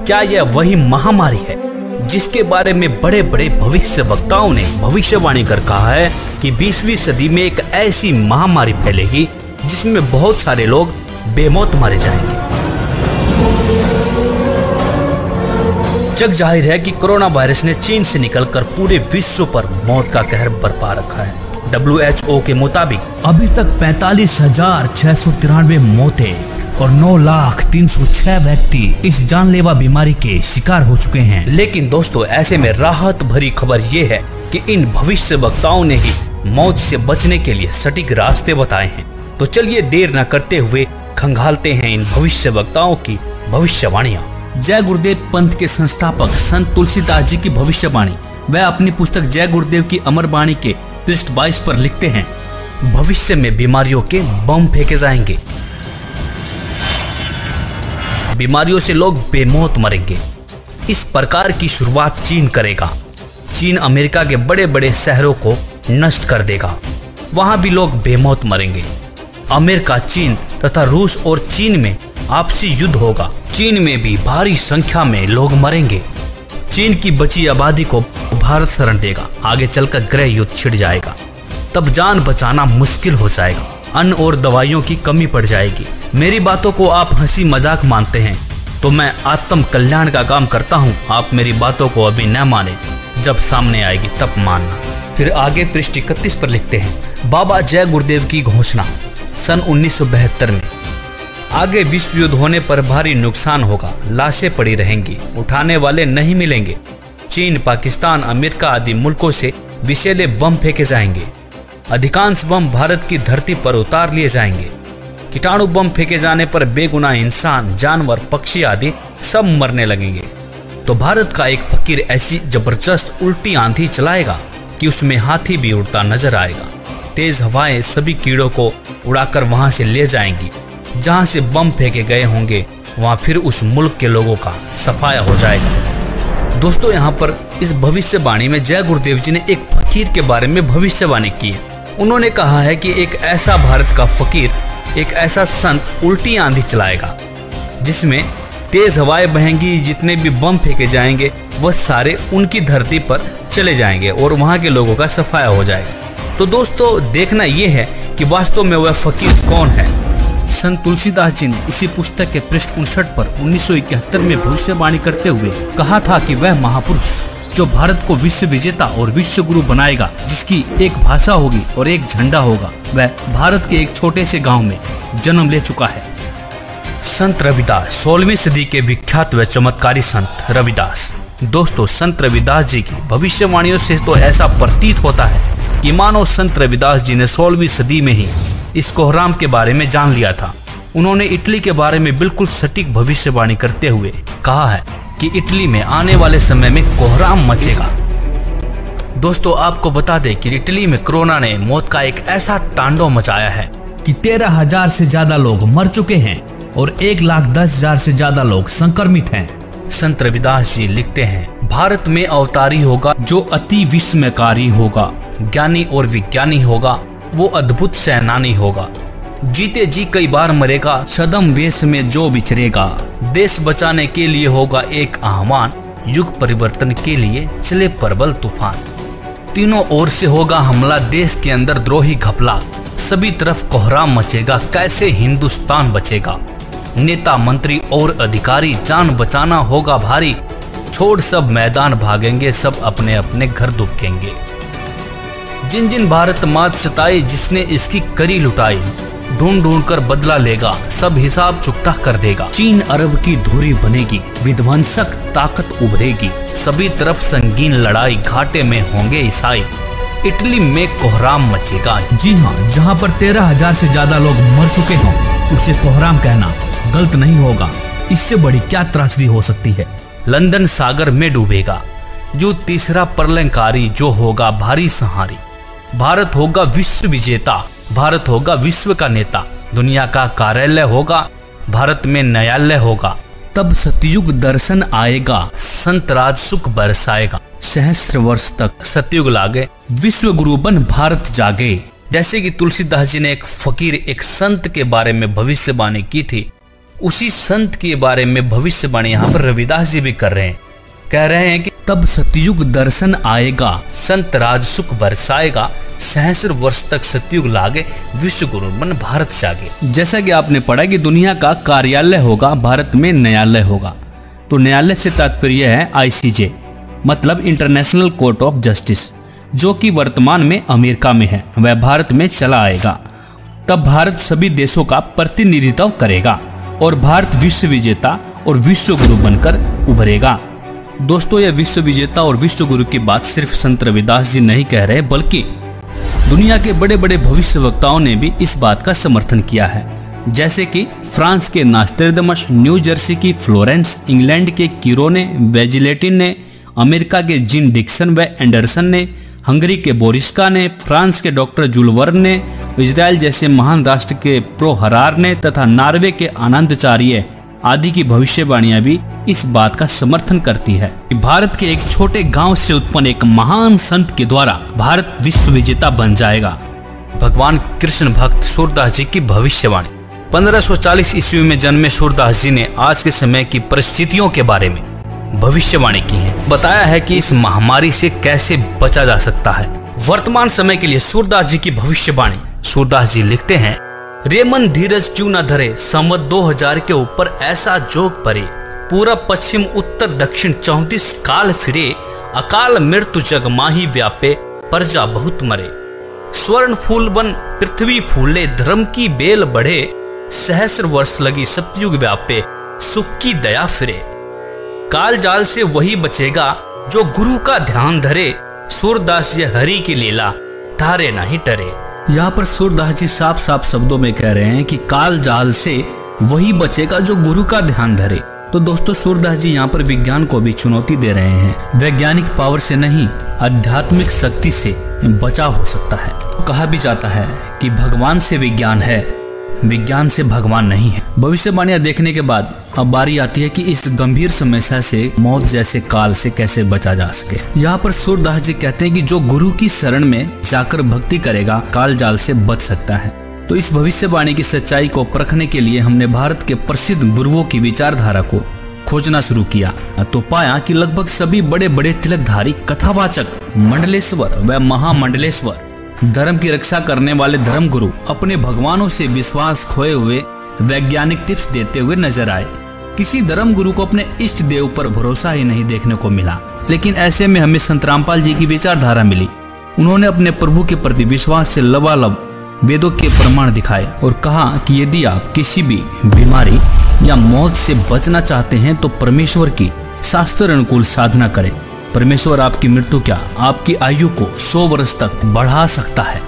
क्या यह वही महामारी है जिसके बारे में बड़े बड़े भविष्य वक्ताओं ने भविष्यवाणी कर कहा है कि 20वीं सदी में एक ऐसी महामारी फैलेगी जिसमें बहुत सारे लोग बेमौत मारे जाएंगे। जग जाहिर है कि कोरोना वायरस ने चीन से निकलकर पूरे विश्व पर मौत का कहर बरपा रखा है। WHO के मुताबिक अभी तक 45,693 मौतें और 9,03,06 व्यक्ति इस जानलेवा बीमारी के शिकार हो चुके हैं। लेकिन दोस्तों, ऐसे में राहत भरी खबर ये है कि इन भविष्य वक्ताओं ने ही मौत से बचने के लिए सटीक रास्ते बताए हैं। तो चलिए देर न करते हुए खंगालते हैं इन भविष्य वक्ताओं की भविष्यवाणियां। जय गुरुदेव पंथ के संस्थापक संत तुलसीदास जी की भविष्यवाणी। वह अपनी पुस्तक जय गुरुदेव की अमर वाणी के पृष्ठ 22 पर लिखते हैं, भविष्य में बीमारियों के बम फेंके जाएंगे, बीमारियों से लोग बेमौत मरेंगे। इस प्रकार की शुरुआत चीन करेगा। चीन अमेरिका के बड़े बड़े शहरों को नष्ट कर देगा, वहां भी लोग बेमौत मरेंगे। अमेरिका, चीन तथा रूस और चीन में आपसी युद्ध होगा। चीन में भी भारी संख्या में लोग मरेंगे। चीन की बची आबादी को भारत शरण देगा। आगे चलकर गृह युद्ध छिड़ जाएगा, तब जान बचाना मुश्किल हो जाएगा। अन्न और दवाइयों की कमी पड़ जाएगी। मेरी बातों को आप हंसी मजाक मानते हैं तो मैं आत्म कल्याण का काम करता हूँ। आप मेरी बातों को अभी न माने, जब सामने आएगी तब मानना। फिर आगे पृष्ठ 31 पर लिखते हैं, बाबा जय गुरुदेव की घोषणा सन 1972 में। आगे विश्व युद्ध होने पर भारी नुकसान होगा, लाशें पड़ी रहेंगी, उठाने वाले नहीं मिलेंगे। चीन, पाकिस्तान, अमेरिका आदि मुल्कों से विषैले बम फेंके जाएंगे। अधिकांश बम भारत की धरती पर उतार लिए जाएंगे। कीटाणु बम फेंके जाने पर बेगुनाह इंसान, जानवर, पक्षी आदि सब मरने लगेंगे। तो भारत का एक फकीर ऐसी जबरदस्त उल्टी आंधी चलाएगा कि उसमें हाथी भी उड़ता नजर आएगा। तेज हवाएं सभी कीड़ों को उड़ाकर वहां से ले जाएंगी। जहां से बम फेंके गए होंगे वहां फिर उस मुल्क के लोगों का सफाया हो जाएगा। दोस्तों, यहाँ पर इस भविष्यवाणी में जय गुरुदेव जी ने एक फकीर के बारे में भविष्यवाणी की है। उन्होंने कहा है कि एक ऐसा भारत का फकीर, एक ऐसा संत उल्टी आंधी चलाएगा जिसमें तेज हवाएं बहेंगी। जितने भी बम फेंके जाएंगे वह सारे उनकी धरती पर चले जाएंगे और वहां के लोगों का सफाया हो जाएगा। तो दोस्तों, देखना यह है कि वास्तव में वह फकीर कौन है। संत तुलसीदास जी ने इसी पुस्तक के पृष्ठ 59 पर 1971 में भविष्यवाणी करते हुए कहा था कि वह महापुरुष जो भारत को विश्व विजेता और विश्व गुरु बनाएगा, जिसकी एक भाषा होगी और एक झंडा होगा, वह भारत के एक छोटे से गांव में जन्म ले चुका है। संत रविदास, 16वीं सदी के विख्यात व चमत्कारी संत रविदास। दोस्तों, संत रविदास जी की भविष्यवाणियों से तो ऐसा प्रतीत होता है कि मानो संत रविदास जी ने 16वीं सदी में ही इस कोहराम के बारे में जान लिया था। उन्होंने इटली के बारे में बिल्कुल सटीक भविष्यवाणी करते हुए कहा है कि इटली में आने वाले समय में कोहराम मचेगा। दोस्तों, आपको बता दें कि इटली में कोरोना ने मौत का एक ऐसा तांडव मचाया है कि 13,000 से ज्यादा लोग मर चुके हैं और 1,10,000 से ज्यादा लोग संक्रमित हैं। संत रविदास जी लिखते हैं, भारत में अवतारी होगा जो अति विस्मयकारी होगा, ज्ञानी और विज्ञानी होगा, वो अद्भुत सेनानी होगा। जीते जी कई बार मरेगा, छद्म वेश में जो विचरेगा। देश बचाने के लिए होगा एक आह्वान, युग परिवर्तन के लिए चले प्रबल तूफान। तीनों ओर से होगा हमला, देश के अंदर द्रोही घपला। सभी तरफ कोहराम मचेगा, कैसे हिंदुस्तान बचेगा। नेता, मंत्री और अधिकारी, जान बचाना होगा भारी। छोड़ सब मैदान भागेंगे, सब अपने अपने घर दुबकेंगे। जिन जिन भारत मात सताई, जिसने इसकी करी लुटाई, ढूंढ ढूंढ कर बदला लेगा, सब हिसाब चुकता कर देगा। चीन अरब की धुरी बनेगी, विध्वंसक ताकत उभरेगी। सभी तरफ संगीन लड़ाई, घाटे में होंगे ईसाई। इटली में कोहराम मचेगा। जी हाँ, जहाँ पर 13,000 से ज्यादा लोग मर चुके हों, उसे कोहराम कहना गलत नहीं होगा। इससे बड़ी क्या त्रासदी हो सकती है। लंदन सागर में डूबेगा, जो तीसरा प्रलयंकारी, जो होगा भारी सहारी। भारत होगा विश्व विजेता, भारत होगा विश्व का नेता। दुनिया का कार्यालय होगा, भारत में न्यायालय होगा। तब सतयुग दर्शन आएगा, संत राज सुख बरसाएगा। सहस्त्र वर्ष तक सतयुग लागे, विश्व गुरु बन भारत जागे। जैसे कि तुलसीदास जी ने एक फकीर, एक संत के बारे में भविष्यवाणी की थी, उसी संत के बारे में भविष्यवाणी यहाँ पर रविदास जी भी कर रहे हैं। कह रहे हैं कि तब सतयुग दर्शन आएगा, संत राज सुख बरसाएगा, सहस्र वर्ष तक सतयुग लागे, विश्व गुरु मन भारत जागे। जैसा कि आपने पढ़ा कि दुनिया का कार्यालय होगा, भारत में न्यायालय होगा। तो न्यायालय से तात्पर्य है ICJ, मतलब इंटरनेशनल कोर्ट ऑफ जस्टिस, जो कि वर्तमान में अमेरिका में है, वह भारत में चला आएगा। तब भारत सभी देशों का प्रतिनिधित्व करेगा और भारत विश्व विजेता और विश्व गुरु बनकर उभरेगा। दोस्तों, यह विश्व विजेता और विश्व गुरु की बात सिर्फ संत रविदास जी नहीं कह रहे, बल्कि दुनिया के बड़े बड़े भविष्यवक्ताओं ने भी इस बात का समर्थन किया है। जैसे कि फ्रांस के नास्ट्रेडमस, न्यू जर्सी की फ्लोरेंस, इंग्लैंड के किरोने, वेजिलेटिन ने, अमेरिका के जिन डिक्सन व एंडरसन ने, हंगरी के बोरिस्का ने, फ्रांस के डॉक्टर जूल वर्न ने, इजराइल जैसे महान राष्ट्र के प्रो हरार ने तथा नॉर्वे के आनंदाचार्य आदि की भविष्यवाणियां भी इस बात का समर्थन करती है कि भारत के एक छोटे गांव से उत्पन्न एक महान संत के द्वारा भारत विश्व विजेता बन जाएगा। भगवान कृष्ण भक्त सूरदास जी की भविष्यवाणी। 1540 ईस्वी में जन्मे सूरदास जी ने आज के समय की परिस्थितियों के बारे में भविष्यवाणी की है। बताया है कि इस महामारी से कैसे बचा जा सकता है। वर्तमान समय के लिए सूरदास जी की भविष्यवाणी। सूरदास जी लिखते हैं, रे मन धीरज क्यों न धरे, संवत 2000 के ऊपर ऐसा जोग परे, पूरब पश्चिम उत्तर दक्षिण 34 काल फिरे, अकाल मृत्यु जग माही व्यापे, प्रजा बहुत मरे। स्वर्ण फूल वन पृथ्वी फूले, धर्म की बेल बढ़े, सहस्र वर्ष लगी सतयुग व्यापे, सुख की दया फिरे। काल जाल से वही बचेगा जो गुरु का ध्यान धरे, सूरदास जी हरि की लीला तारे नहीं टरे। यहाँ पर सूरदास जी साफ साफ शब्दों में कह रहे हैं कि काल जाल से वही बचेगा जो गुरु का ध्यान धरे। तो दोस्तों, सूरदास जी यहाँ पर विज्ञान को भी चुनौती दे रहे हैं। वैज्ञानिक पावर से नहीं, आध्यात्मिक शक्ति से बचाव हो सकता है। तो कहा भी जाता है कि भगवान से विज्ञान है, विज्ञान से भगवान नहीं है। भविष्यवाणियां देखने के बाद अब बारी आती है कि इस गंभीर समस्या से, मौत जैसे काल से कैसे बचा जा सके। यहाँ पर सूरदास जी कहते हैं कि जो गुरु की शरण में जाकर भक्ति करेगा, काल जाल से बच सकता है। तो इस भविष्यवाणी की सच्चाई को परखने के लिए हमने भारत के प्रसिद्ध गुरुओं की विचारधारा को खोजना शुरू किया तो पाया कि लगभग सभी बड़े बड़े तिलकधारी, कथावाचक, मंडलेश्वर व महामंडलेश्वर, धर्म की रक्षा करने वाले धर्म गुरु अपने भगवानों से विश्वास खोए हुए वैज्ञानिक टिप्स देते हुए नजर आए। किसी धर्म गुरु को अपने इष्ट देव पर भरोसा ही नहीं देखने को मिला। लेकिन ऐसे में हमें संत रामपाल जी की विचारधारा मिली। उन्होंने अपने प्रभु के प्रति विश्वास से लबालब वेदों के प्रमाण दिखाए और कहा कि यदि आप किसी भी बीमारी या मौत से बचना चाहते हैं तो परमेश्वर की शास्त्र अनुकूल साधना करें। परमेश्वर आपकी मृत्यु क्या, आपकी आयु को 100 वर्ष तक बढ़ा सकता है।